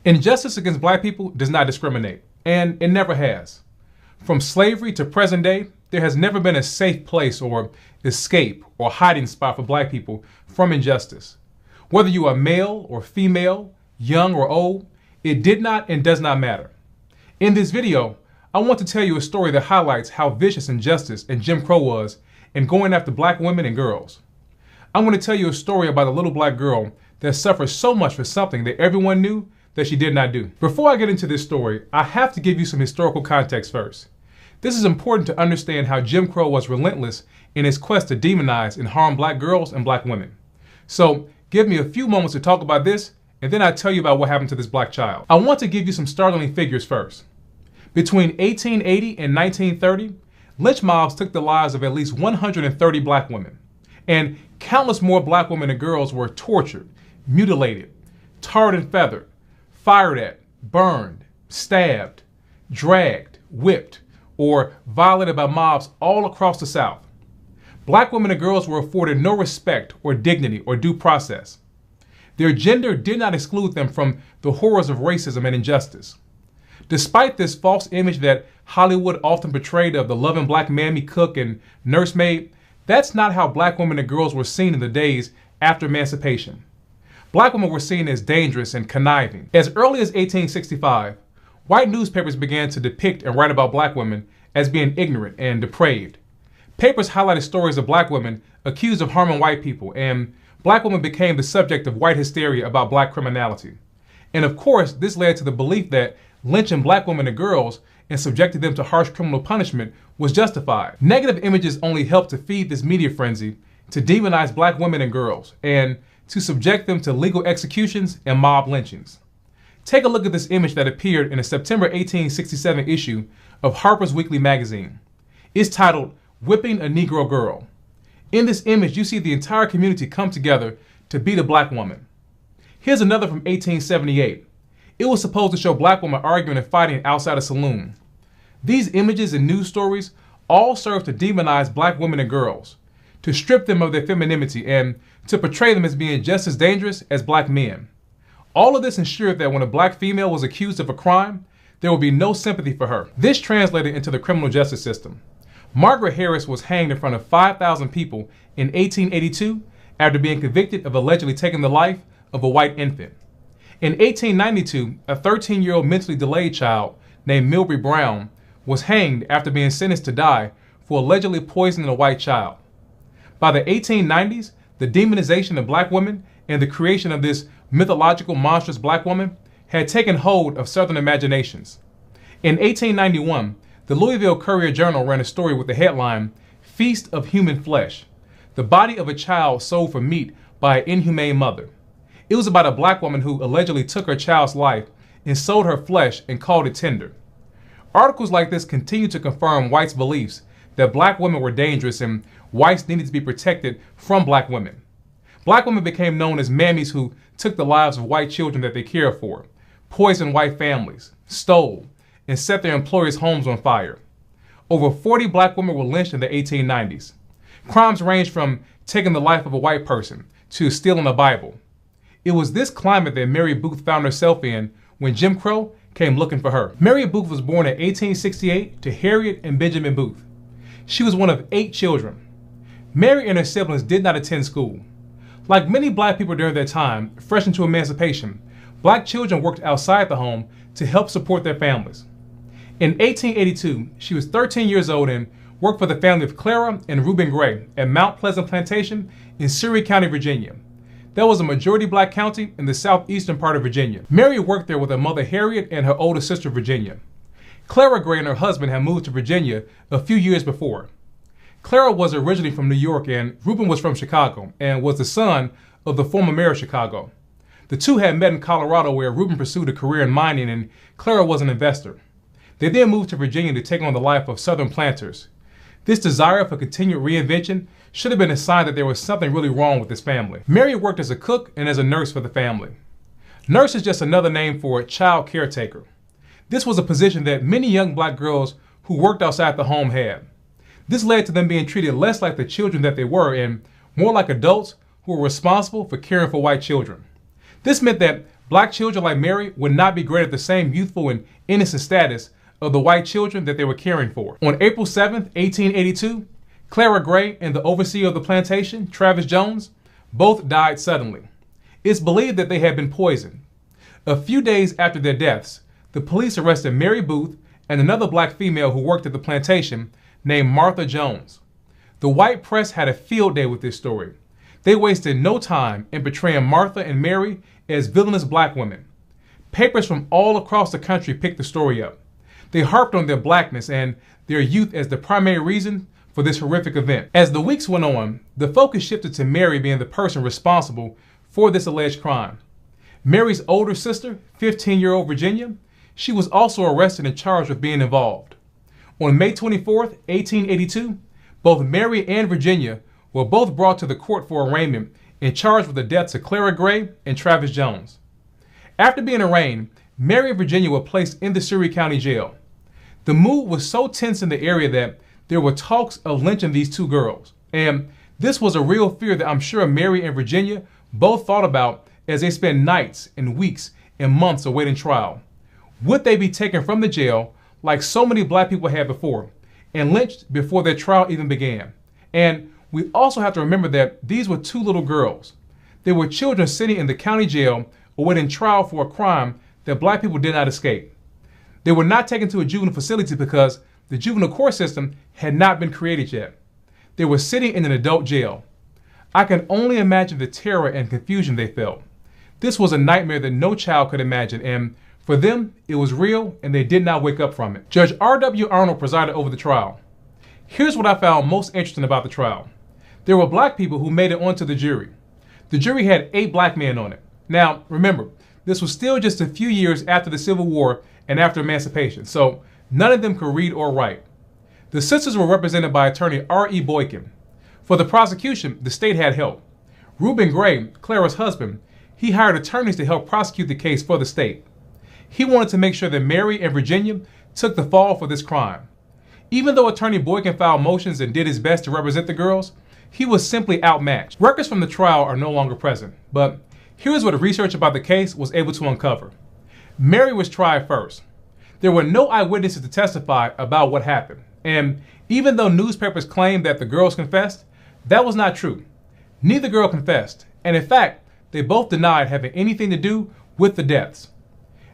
Injustice against black people does not discriminate, and it never has. From slavery to present day, there has never been a safe place or escape or hiding spot for black people from injustice. Whether you are male or female, young or old, it did not and does not matter. In this video, I want to tell you a story that highlights how vicious injustice and Jim Crow was in going after black women and girls. I'm going to tell you a story about a little black girl that suffered so much for something that everyone knew that she did not do. Before I get into this story, I have to give you some historical context first. This is important to understand how Jim Crow was relentless in his quest to demonize and harm black girls and black women. So give me a few moments to talk about this, and then I'll tell you about what happened to this black child. I want to give you some startling figures first. Between 1880 and 1930, lynch mobs took the lives of at least 130 black women, and countless more black women and girls were tortured, mutilated, tarred and feathered, fired at, burned, stabbed, dragged, whipped, or violated by mobs all across the South. Black women and girls were afforded no respect or dignity or due process. Their gender did not exclude them from the horrors of racism and injustice. Despite this false image that Hollywood often portrayed of the loving black mammy, cook, and nursemaid, that's not how black women and girls were seen in the days after emancipation. Black women were seen as dangerous and conniving. As early as 1865, white newspapers began to depict and write about black women as being ignorant and depraved. Papers highlighted stories of black women accused of harming white people, and black women became the subject of white hysteria about black criminality. And of course, this led to the belief that lynching black women and girls and subjecting them to harsh criminal punishment was justified. Negative images only helped to feed this media frenzy to demonize black women and girls and to subject them to legal executions and mob lynchings. Take a look at this image that appeared in a September 1867 issue of Harper's Weekly magazine. It's titled, "Whipping a Negro Girl." In this image, you see the entire community come together to beat a black woman. Here's another from 1878. It was supposed to show black women arguing and fighting outside a saloon. These images and news stories all serve to demonize black women and girls, to strip them of their femininity, and to portray them as being just as dangerous as black men. All of this ensured that when a black female was accused of a crime, there would be no sympathy for her. This translated into the criminal justice system. Margaret Harris was hanged in front of 5,000 people in 1882 after being convicted of allegedly taking the life of a white infant. In 1892, a 13-year-old mentally delayed child named Milby Brown was hanged after being sentenced to die for allegedly poisoning a white child. By the 1890s, the demonization of black women and the creation of this mythological monstrous black woman had taken hold of Southern imaginations. In 1891, the Louisville Courier-Journal ran a story with the headline, "Feast of Human Flesh," the body of a child sold for meat by an inhumane mother. It was about a black woman who allegedly took her child's life and sold her flesh and called it tender. Articles like this continue to confirm whites' beliefs that black women were dangerous and whites needed to be protected from black women. Black women became known as mammies who took the lives of white children that they cared for, poisoned white families, stole, and set their employers' homes on fire. Over 40 black women were lynched in the 1890s. Crimes ranged from taking the life of a white person to stealing a Bible. It was this climate that Mary Booth found herself in when Jim Crow came looking for her. Mary Booth was born in 1868 to Harriet and Benjamin Booth. She was one of 8 children. Mary and her siblings did not attend school. Like many black people during their time, fresh into emancipation, black children worked outside the home to help support their families. In 1882, she was 13 years old and worked for the family of Clara and Reuben Gray at Mount Pleasant Plantation in Surry County, Virginia. That was a majority black county in the southeastern part of Virginia. Mary worked there with her mother Harriet and her older sister Virginia. Clara Gray and her husband had moved to Virginia a few years before. Clara was originally from New York and Reuben was from Chicago and was the son of the former mayor of Chicago. The two had met in Colorado where Reuben pursued a career in mining and Clara was an investor. They then moved to Virginia to take on the life of Southern planters. This desire for continued reinvention should have been a sign that there was something really wrong with this family. Mary worked as a cook and as a nurse for the family. Nurse is just another name for a child caretaker. This was a position that many young black girls who worked outside the home had. This led to them being treated less like the children that they were and more like adults who were responsible for caring for white children. This meant that Black children like Mary would not be granted the same youthful and innocent status of the white children that they were caring for. On April 7, 1882, Clara Gray and the overseer of the plantation, Travis Jones, both died suddenly. It's believed that they had been poisoned. A few days after their deaths, the police arrested Mary Booth and another black female who worked at the plantation named Martha Jones. The white press had a field day with this story. They wasted no time in portraying Martha and Mary as villainous black women. Papers from all across the country picked the story up. They harped on their blackness and their youth as the primary reason for this horrific event. As the weeks went on, the focus shifted to Mary being the person responsible for this alleged crime. Mary's older sister, 15-year-old Virginia, she was also arrested and charged with being involved. On May 24, 1882, both Mary and Virginia were both brought to the court for arraignment and charged with the deaths of Clara Gray and Travis Jones. After being arraigned, Mary and Virginia were placed in the Surrey County Jail. The mood was so tense in the area that there were talks of lynching these two girls. And this was a real fear that I'm sure Mary and Virginia both thought about as they spent nights and weeks and months awaiting trial. Would they be taken from the jail, like so many black people had before, and lynched before their trial even began? And we also have to remember that these were two little girls. They were children sitting in the county jail awaiting trial for a crime that black people did not escape. They were not taken to a juvenile facility because the juvenile court system had not been created yet. They were sitting in an adult jail. I can only imagine the terror and confusion they felt. This was a nightmare that no child could imagine, and for them, it was real and they did not wake up from it. Judge R.W. Arnold presided over the trial. Here's what I found most interesting about the trial. There were black people who made it onto the jury. The jury had 8 black men on it. Now, remember, this was still just a few years after the Civil War and after emancipation, so none of them could read or write. The sisters were represented by attorney R.E. Boykin. For the prosecution, the state had help. Reuben Gray, Clara's husband, he hired attorneys to help prosecute the case for the state. He wanted to make sure that Mary and Virginia took the fall for this crime. Even though attorney Boykin filed motions and did his best to represent the girls, he was simply outmatched. Records from the trial are no longer present, but here's what research about the case was able to uncover. Mary was tried first. There were no eyewitnesses to testify about what happened, and even though newspapers claimed that the girls confessed, that was not true. Neither girl confessed, and in fact, they both denied having anything to do with the deaths.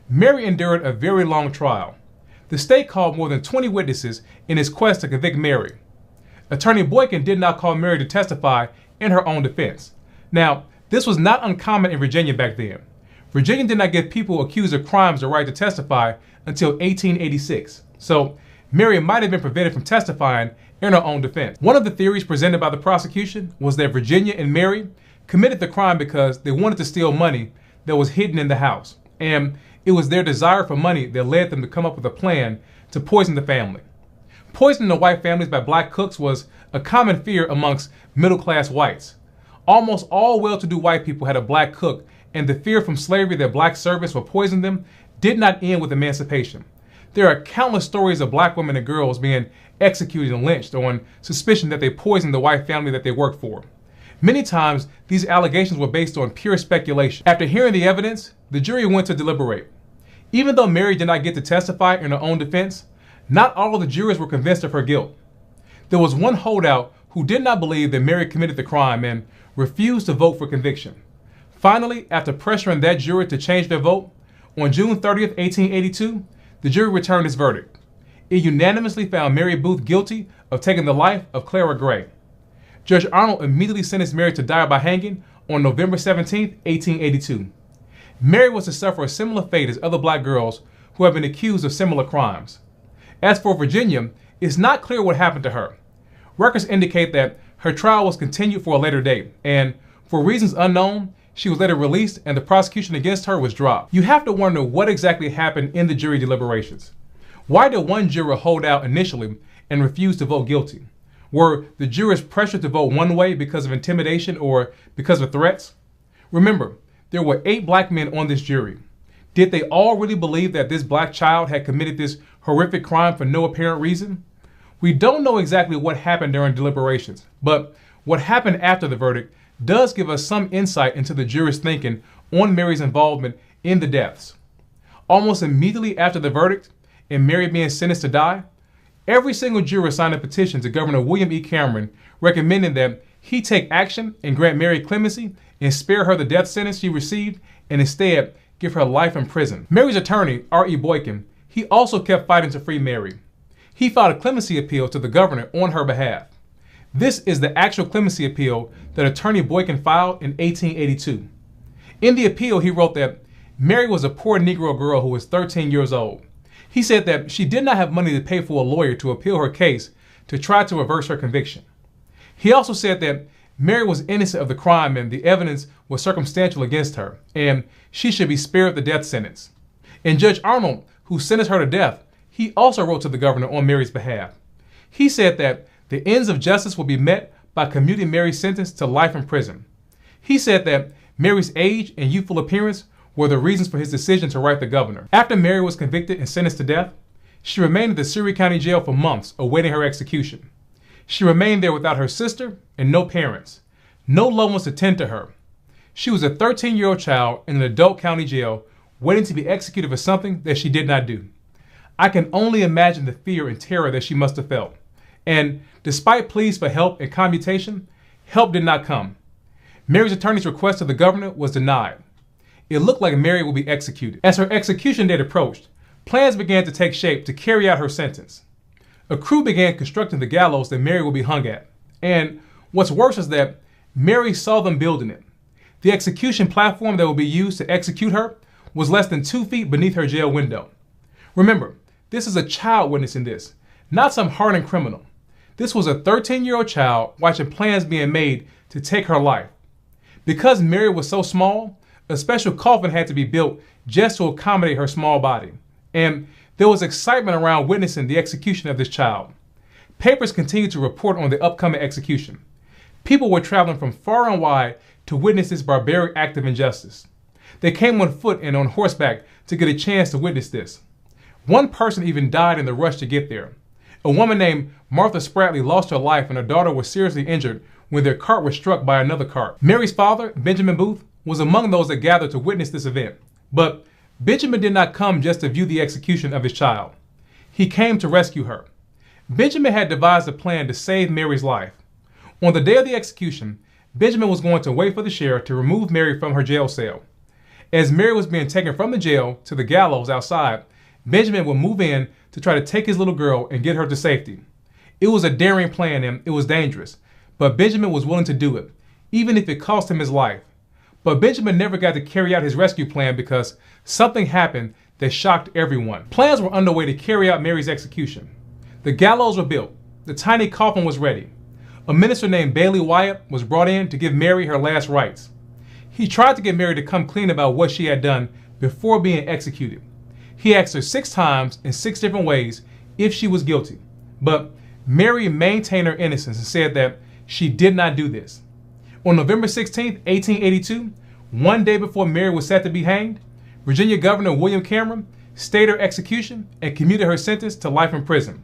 Mary endured a very long trial. The state called more than 20 witnesses in its quest to convict Mary. Attorney Boykin did not call Mary to testify in her own defense. Now, this was not uncommon in Virginia back then. Virginia did not give people accused of crimes the right to testify until 1886. So, Mary might have been prevented from testifying in her own defense. One of the theories presented by the prosecution was that Virginia and Mary committed the crime because they wanted to steal money that was hidden in the house. And it was their desire for money that led them to come up with a plan to poison the family. Poisoning the white families by black cooks was a common fear amongst middle-class whites. Almost all well-to-do white people had a black cook, and the fear from slavery that black servants would poison them did not end with emancipation. There are countless stories of black women and girls being executed and lynched on suspicion that they poisoned the white family that they worked for. Many times, these allegations were based on pure speculation. After hearing the evidence, the jury went to deliberate. Even though Mary did not get to testify in her own defense, not all of the jurors were convinced of her guilt. There was one holdout who did not believe that Mary committed the crime and refused to vote for conviction. Finally, after pressuring that jury to change their vote, on June 30, 1882, the jury returned its verdict. It unanimously found Mary Booth guilty of taking the life of Clara Gray. Judge Arnold immediately sentenced Mary to die by hanging on November 17, 1882. Mary was to suffer a similar fate as other black girls who have been accused of similar crimes. As for Virginia, it's not clear what happened to her. Records indicate that her trial was continued for a later date, and for reasons unknown, she was later released and the prosecution against her was dropped. You have to wonder what exactly happened in the jury deliberations. Why did one juror hold out initially and refuse to vote guilty? Were the jurors pressured to vote one way because of intimidation or because of threats? Remember, there were 8 black men on this jury. Did they all really believe that this black child had committed this horrific crime for no apparent reason? We don't know exactly what happened during deliberations, but what happened after the verdict does give us some insight into the jurors' thinking on Mary's involvement in the deaths. Almost immediately after the verdict and Mary being sentenced to die, every single juror signed a petition to Governor William E. Cameron recommending that he take action and grant Mary clemency and spare her the death sentence she received and instead give her life in prison. Mary's attorney, R.E. Boykin, he also kept fighting to free Mary. He filed a clemency appeal to the governor on her behalf. This is the actual clemency appeal that attorney Boykin filed in 1882. In the appeal, he wrote that Mary was a poor Negro girl who was 13 years old. He said that she did not have money to pay for a lawyer to appeal her case to try to reverse her conviction. He also said that Mary was innocent of the crime and the evidence was circumstantial against her, and she should be spared the death sentence. And Judge Arnold, who sentenced her to death, he also wrote to the governor on Mary's behalf. He said that the ends of justice will be met by commuting Mary's sentence to life in prison. He said that Mary's age and youthful appearance were the reasons for his decision to write the governor. After Mary was convicted and sentenced to death, she remained in the Surry County Jail for months awaiting her execution. She remained there without her sister and no parents. No loved ones to tend to her. She was a 13-year-old child in an adult county jail waiting to be executed for something that she did not do. I can only imagine the fear and terror that she must have felt. And despite pleas for help and commutation, help did not come. Mary's attorney's request to the governor was denied. It looked like Mary would be executed. As her execution date approached, plans began to take shape to carry out her sentence. A crew began constructing the gallows that Mary would be hung at. And what's worse is that Mary saw them building it. The execution platform that would be used to execute her was less than 2 feet beneath her jail window. Remember, this is a child witnessing this, not some hardened criminal. This was a 13-year-old child watching plans being made to take her life. Because Mary was so small, a special coffin had to be built just to accommodate her small body. And there was excitement around witnessing the execution of this child. Papers continued to report on the upcoming execution. People were traveling from far and wide to witness this barbaric act of injustice. They came on foot and on horseback to get a chance to witness this. One person even died in the rush to get there. A woman named Martha Spratley lost her life and her daughter was seriously injured when their cart was struck by another cart. Mary's father, Benjamin Booth, was among those that gathered to witness this event. But Benjamin did not come just to view the execution of his child. He came to rescue her. Benjamin had devised a plan to save Mary's life. On the day of the execution, Benjamin was going to wait for the sheriff to remove Mary from her jail cell. As Mary was being taken from the jail to the gallows outside, Benjamin would move in to try to take his little girl and get her to safety. It was a daring plan and it was dangerous, but Benjamin was willing to do it, even if it cost him his life. But Benjamin never got to carry out his rescue plan because something happened that shocked everyone. Plans were underway to carry out Mary's execution. The gallows were built. The tiny coffin was ready. A minister named Bailey Wyatt was brought in to give Mary her last rites. He tried to get Mary to come clean about what she had done before being executed. He asked her 6 times in 6 different ways if she was guilty. But Mary maintained her innocence and said that she did not do this. On November 16, 1882, one day before Mary was set to be hanged, Virginia Governor William Cameron stayed her execution and commuted her sentence to life in prison.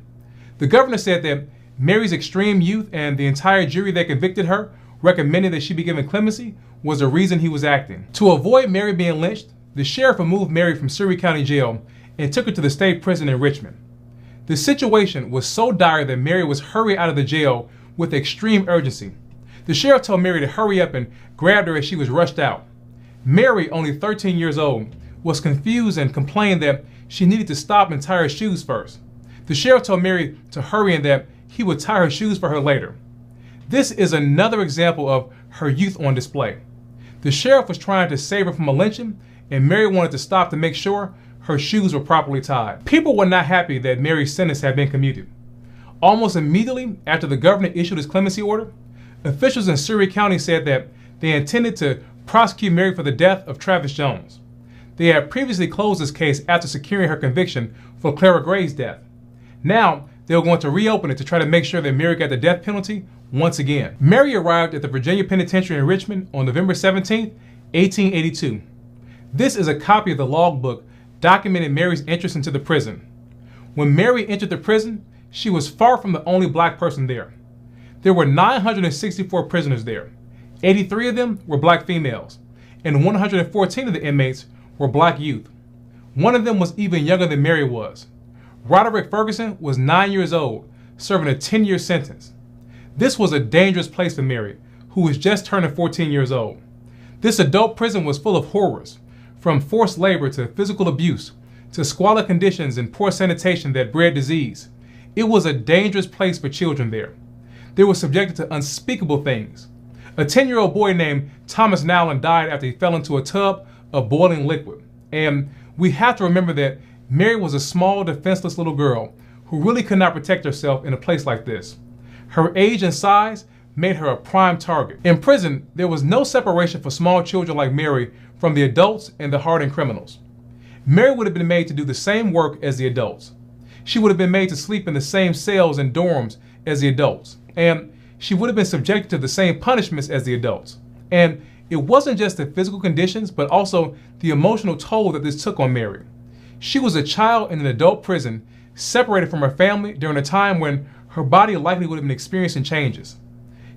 The governor said that Mary's extreme youth and the entire jury that convicted her, recommending that she be given clemency, was the reason he was acting. To avoid Mary being lynched, the sheriff removed Mary from Surry County Jail and took her to the state prison in Richmond. The situation was so dire that Mary was hurried out of the jail with extreme urgency. The sheriff told Mary to hurry up and grabbed her as she was rushed out. Mary, only 13 years old, was confused and complained that she needed to stop and tie her shoes first. The sheriff told Mary to hurry and that he would tie her shoes for her later. This is another example of her youth on display. The sheriff was trying to save her from a lynching, and Mary wanted to stop to make sure her shoes were properly tied. People were not happy that Mary's sentence had been commuted. Almost immediately after the governor issued his clemency order, officials in Surry County said that they intended to prosecute Mary for the death of Travis Jones. They had previously closed this case after securing her conviction for Clara Gray's death. Now, they were going to reopen it to try to make sure that Mary got the death penalty once again. Mary arrived at the Virginia Penitentiary in Richmond on November 17, 1882. This is a copy of the logbook documenting Mary's entrance into the prison. When Mary entered the prison, she was far from the only black person there. There were 964 prisoners there. 83 of them were black females, and 114 of the inmates were black youth. One of them was even younger than Mary was. Roderick Ferguson was 9 years old, serving a 10-year sentence. This was a dangerous place for Mary, who was just turning 14 years old. This adult prison was full of horrors, from forced labor to physical abuse, to squalid conditions and poor sanitation that bred disease. It was a dangerous place for children there. They were subjected to unspeakable things. A 10-year-old boy named Thomas Nowlin died after he fell into a tub of boiling liquid. And we have to remember that Mary was a small, defenseless little girl who really could not protect herself in a place like this. Her age and size made her a prime target. In prison, there was no separation for small children like Mary from the adults and the hardened criminals. Mary would have been made to do the same work as the adults. She would have been made to sleep in the same cells and dorms as the adults. And she would have been subjected to the same punishments as the adults. And it wasn't just the physical conditions, but also the emotional toll that this took on Mary. She was a child in an adult prison, separated from her family during a time when her body likely would have been experiencing changes.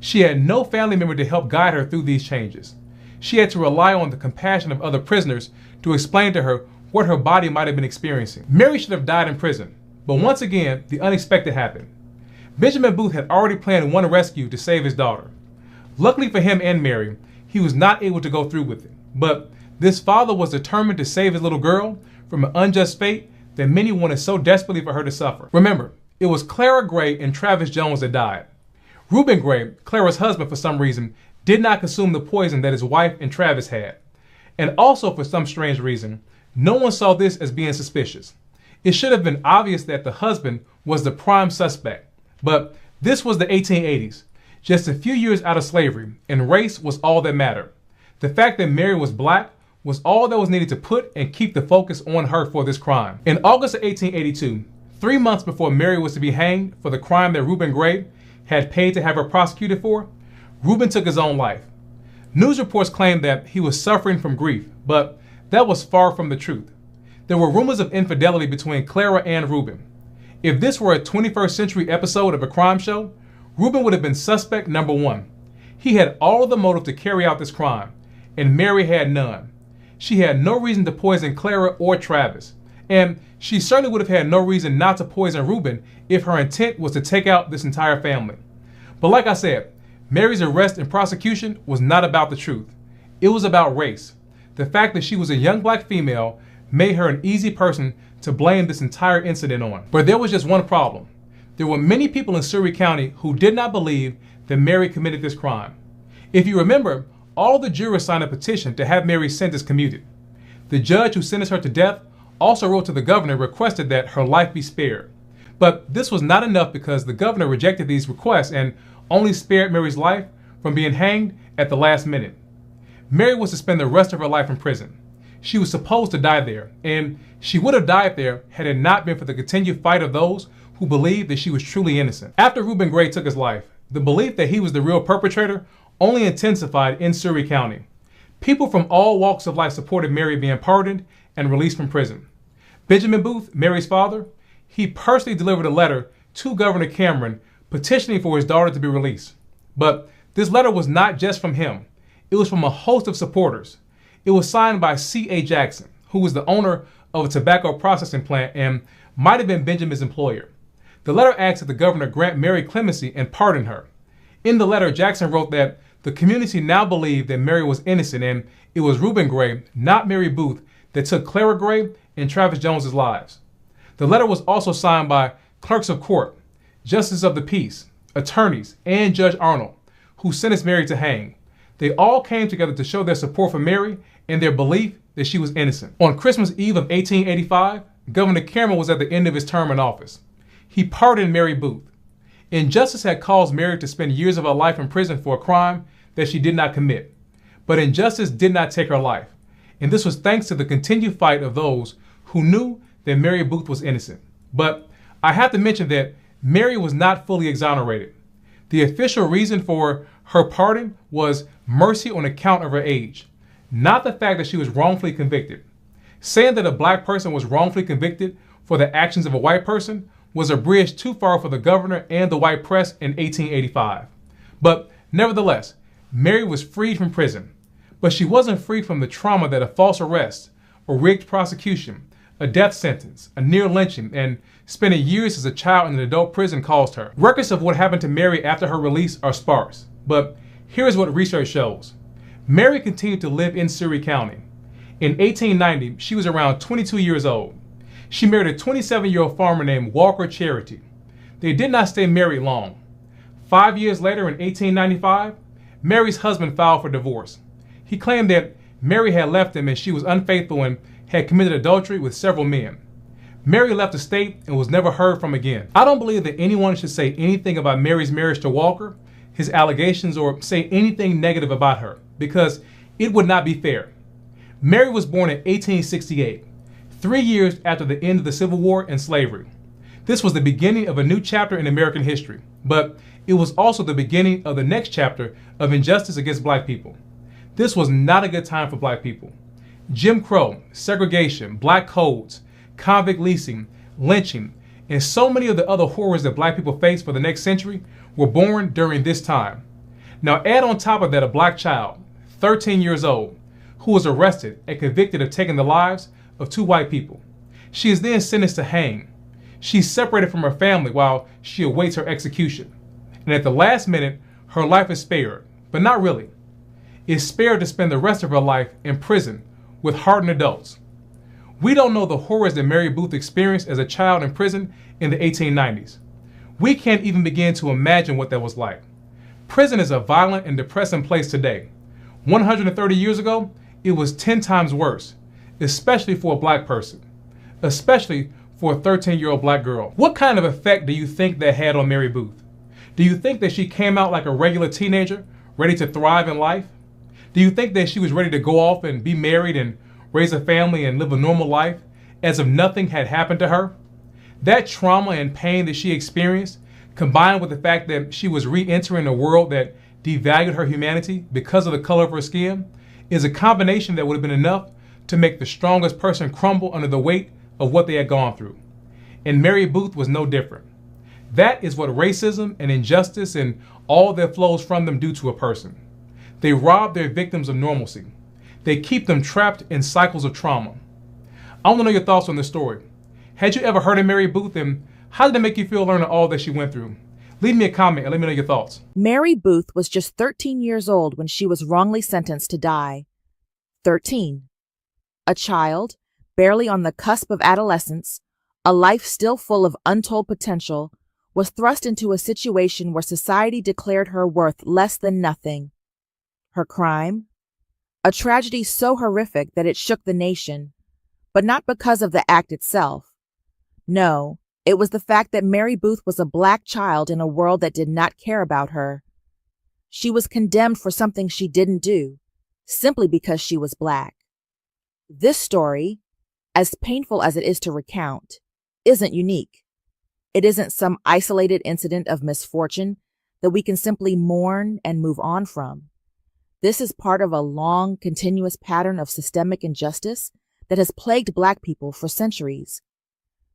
She had no family member to help guide her through these changes. She had to rely on the compassion of other prisoners to explain to her what her body might have been experiencing. Mary should have died in prison, but once again, the unexpected happened. Benjamin Booth had already planned one rescue to save his daughter. Luckily for him and Mary, he was not able to go through with it. But this father was determined to save his little girl from an unjust fate that many wanted so desperately for her to suffer. Remember, it was Clara Gray and Travis Jones that died. Reuben Gray, Clara's husband for some reason, did not consume the poison that his wife and Travis had. And also for some strange reason, no one saw this as being suspicious. It should have been obvious that the husband was the prime suspect. But this was the 1880s, just a few years out of slavery, and race was all that mattered. The fact that Mary was black was all that was needed to put and keep the focus on her for this crime. In August of 1882, 3 months before Mary was to be hanged for the crime that Reuben Gray had paid to have her prosecuted for, Reuben took his own life. News reports claimed that he was suffering from grief, but that was far from the truth. There were rumors of infidelity between Clara and Reuben. If this were a 21st century episode of a crime show, Reuben would have been suspect number one. He had all the motive to carry out this crime, and Mary had none. She had no reason to poison Clara or Travis, and she certainly would have had no reason not to poison Reuben if her intent was to take out this entire family. But like I said, Mary's arrest and prosecution was not about the truth. It was about race. The fact that she was a young black female made her an easy person to blame this entire incident on. But there was just one problem. There were many people in Surrey County who did not believe that Mary committed this crime. If you remember, all the jurors signed a petition to have Mary's sentence commuted. The judge who sentenced her to death also wrote to the governor and requested that her life be spared. But this was not enough because the governor rejected these requests and only spared Mary's life from being hanged at the last minute. Mary was to spend the rest of her life in prison. She was supposed to die there, and she would have died there had it not been for the continued fight of those who believed that she was truly innocent. After Reuben Gray took his life, the belief that he was the real perpetrator only intensified in Surrey County. People from all walks of life supported Mary being pardoned and released from prison. Benjamin Booth, Mary's father, he personally delivered a letter to Governor Cameron petitioning for his daughter to be released. But this letter was not just from him. It was from a host of supporters. It was signed by C.A. Jackson, who was the owner of a tobacco processing plant and might have been Benjamin's employer. The letter asked that the governor grant Mary clemency and pardon her. In the letter, Jackson wrote that the community now believed that Mary was innocent and it was Reuben Gray, not Mary Booth, that took Clara Gray and Travis Jones's lives. The letter was also signed by clerks of court, justices of the peace, attorneys, and Judge Arnold, who sentenced Mary to hang. They all came together to show their support for Mary and their belief that she was innocent. On Christmas Eve of 1885, Governor Cameron was at the end of his term in office. He pardoned Mary Booth. Injustice had caused Mary to spend years of her life in prison for a crime that she did not commit. But injustice did not take her life. And this was thanks to the continued fight of those who knew that Mary Booth was innocent. But I have to mention that Mary was not fully exonerated. The official reason for her pardon was mercy on account of her age, not the fact that she was wrongfully convicted. Saying that a black person was wrongfully convicted for the actions of a white person was a bridge too far for the governor and the white press in 1885. But nevertheless, Mary was freed from prison. But she wasn't free from the trauma that a false arrest, a rigged prosecution, a death sentence, a near lynching, and spending years as a child in an adult prison caused her. Records of what happened to Mary after her release are sparse, but here's what research shows. Mary continued to live in Surrey County. In 1890, she was around 22 years old. She married a 27-year-old farmer named Walker Charity. They did not stay married long. 5 years later, in 1895, Mary's husband filed for divorce. He claimed that Mary had left him and she was unfaithful and had committed adultery with several men. Mary left the state and was never heard from again. I don't believe that anyone should say anything about Mary's marriage to Walker, his allegations, or say anything negative about her, because it would not be fair. Mary was born in 1868, 3 years after the end of the Civil War and slavery. This was the beginning of a new chapter in American history, but it was also the beginning of the next chapter of injustice against black people. This was not a good time for black people. Jim Crow, segregation, black codes, convict leasing, lynching, and so many of the other horrors that black people faced for the next century were born during this time. Now add on top of that a black child, 13 years old, who was arrested and convicted of taking the lives of 2 white people. She is then sentenced to hang. She's separated from her family while she awaits her execution. And at the last minute, her life is spared, but not really. Is spared to spend the rest of her life in prison with hardened adults. We don't know the horrors that Mary Booth experienced as a child in prison in the 1890s. We can't even begin to imagine what that was like. Prison is a violent and depressing place today. 130 years ago, it was 10 times worse, especially for a black person, especially for a 13-year-old black girl. What kind of effect do you think that had on Mary Booth? Do you think that she came out like a regular teenager, ready to thrive in life? Do you think that she was ready to go off and be married and raise a family and live a normal life as if nothing had happened to her? That trauma and pain that she experienced, combined with the fact that she was re-entering a world that devalued her humanity because of the color of her skin, is a combination that would have been enough to make the strongest person crumble under the weight of what they had gone through. And Mary Booth was no different. That is what racism and injustice and all that flows from them do to a person. They rob their victims of normalcy. They keep them trapped in cycles of trauma. I want to know your thoughts on this story. Had you ever heard of Mary Booth, and how did it make you feel learning all that she went through? Leave me a comment and let me know your thoughts. Mary Booth was just 13 years old when she was wrongly sentenced to die. 13. A child, barely on the cusp of adolescence, a life still full of untold potential, was thrust into a situation where society declared her worth less than nothing. Her crime? A tragedy so horrific that it shook the nation, but not because of the act itself. No, it was the fact that Mary Booth was a black child in a world that did not care about her. She was condemned for something she didn't do, simply because she was black. This story, as painful as it is to recount, isn't unique. It isn't some isolated incident of misfortune that we can simply mourn and move on from. This is part of a long, continuous pattern of systemic injustice that has plagued black people for centuries.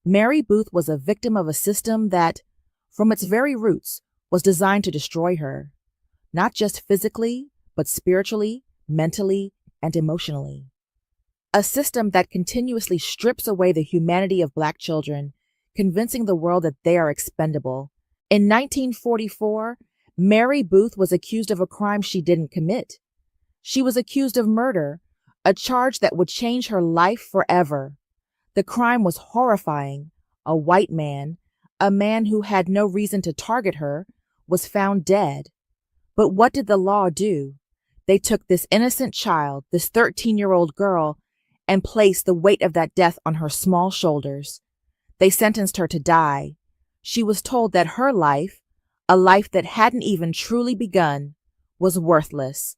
Mary Booth was a victim of a system that, from its very roots, was designed to destroy her, not just physically, but spiritually, mentally, and emotionally. A system that continuously strips away the humanity of black children, convincing the world that they are expendable. In 1944, Mary Booth was accused of a crime she didn't commit. She was accused of murder, a charge that would change her life forever. The crime was horrifying. A white man, a man who had no reason to target her, was found dead. But what did the law do? They took this innocent child, this 13-year-old girl, and placed the weight of that death on her small shoulders. They sentenced her to die. She was told that her life, a life that hadn't even truly begun, was worthless.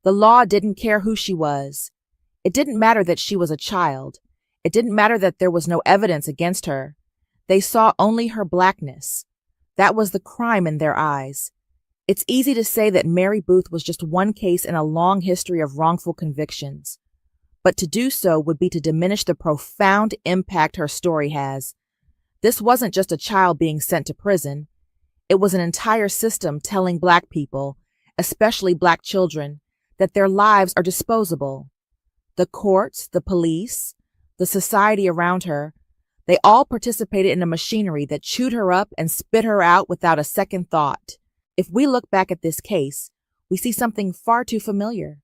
The law didn't care who she was. It didn't matter that she was a child. It didn't matter that there was no evidence against her. They saw only her blackness. That was the crime in their eyes. It's easy to say that Mary Booth was just one case in a long history of wrongful convictions. But to do so would be to diminish the profound impact her story has. This wasn't just a child being sent to prison. It was an entire system telling black people, especially black children, that their lives are disposable. The courts, the police, the society around her, they all participated in a machinery that chewed her up and spit her out without a second thought. If we look back at this case, we see something far too familiar.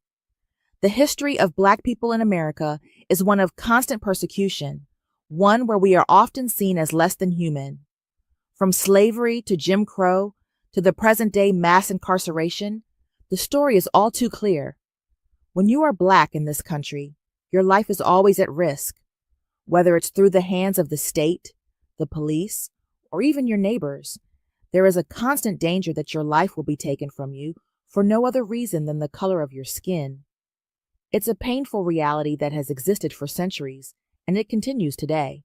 The history of Black people in America is one of constant persecution, one where we are often seen as less than human. From slavery to Jim Crow to the present-day mass incarceration, the story is all too clear. When you are Black in this country, your life is always at risk, whether it's through the hands of the state, the police, or even your neighbors. There is a constant danger that your life will be taken from you for no other reason than the color of your skin. It's a painful reality that has existed for centuries, and it continues today.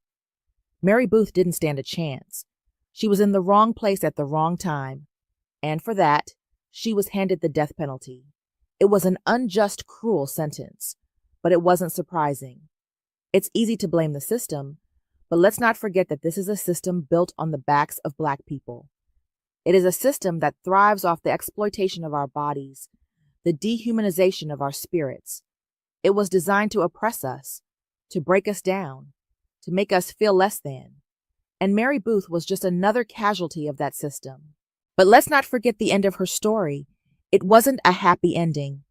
Mary Booth didn't stand a chance. She was in the wrong place at the wrong time, and for that, she was handed the death penalty. It was an unjust, cruel sentence, but it wasn't surprising. It's easy to blame the system, but let's not forget that this is a system built on the backs of Black people. It is a system that thrives off the exploitation of our bodies, the dehumanization of our spirits. It was designed to oppress us, to break us down, to make us feel less than. And Mary Booth was just another casualty of that system. But let's not forget the end of her story. It wasn't a happy ending.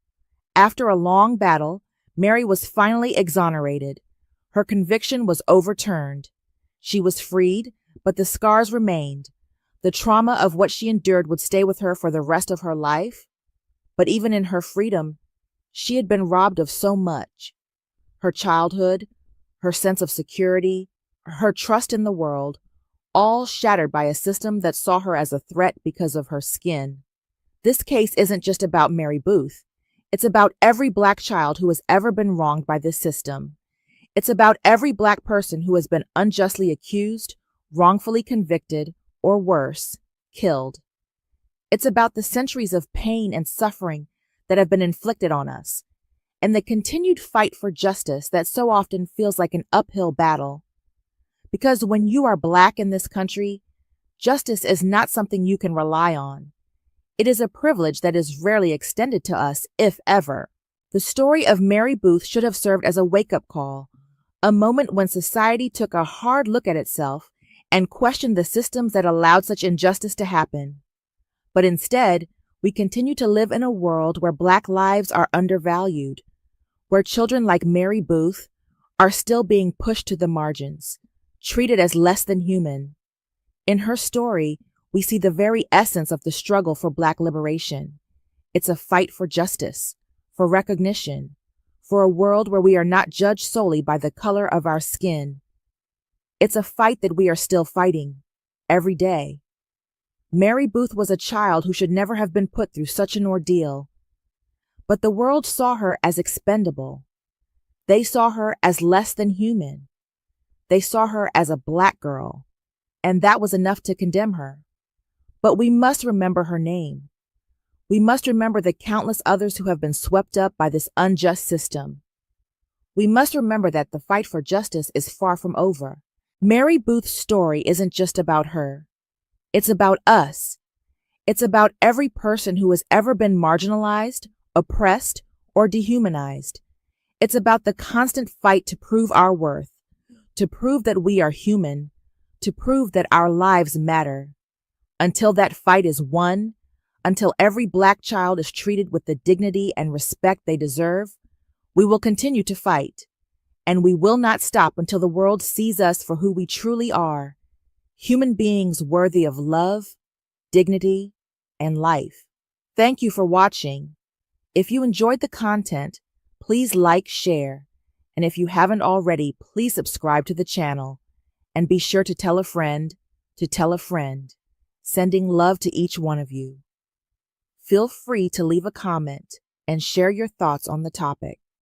After a long battle, Mary was finally exonerated. Her conviction was overturned. She was freed, but the scars remained. The trauma of what she endured would stay with her for the rest of her life. But even in her freedom, she had been robbed of so much. Her childhood, her sense of security, her trust in the world, all shattered by a system that saw her as a threat because of her skin. This case isn't just about Mary Booth. It's about every Black child who has ever been wronged by this system. It's about every Black person who has been unjustly accused, wrongfully convicted, or worse, killed. It's about the centuries of pain and suffering that have been inflicted on us, and the continued fight for justice that so often feels like an uphill battle. Because when you are Black in this country, justice is not something you can rely on. It is a privilege that is rarely extended to us, if ever. The story of Mary Booth should have served as a wake-up call, a moment when society took a hard look at itself and questioned the systems that allowed such injustice to happen. But instead, we continue to live in a world where Black lives are undervalued, where children like Mary Booth are still being pushed to the margins, treated as less than human. In her story, we see the very essence of the struggle for Black liberation. It's a fight for justice, for recognition, for a world where we are not judged solely by the color of our skin. It's a fight that we are still fighting, every day. Mary Booth was a child who should never have been put through such an ordeal. But the world saw her as expendable. They saw her as less than human. They saw her as a Black girl, and that was enough to condemn her. But we must remember her name. We must remember the countless others who have been swept up by this unjust system. We must remember that the fight for justice is far from over. Mary Booth's story isn't just about her. It's about us. It's about every person who has ever been marginalized, oppressed, or dehumanized. It's about the constant fight to prove our worth, to prove that we are human, to prove that our lives matter. Until that fight is won, until every Black child is treated with the dignity and respect they deserve, we will continue to fight. And we will not stop until the world sees us for who we truly are, human beings worthy of love, dignity, and life. Thank you for watching. If you enjoyed the content, please like, share, and if you haven't already, please subscribe to the channel, and be sure to tell a friend to tell a friend, sending love to each one of you. Feel free to leave a comment and share your thoughts on the topic.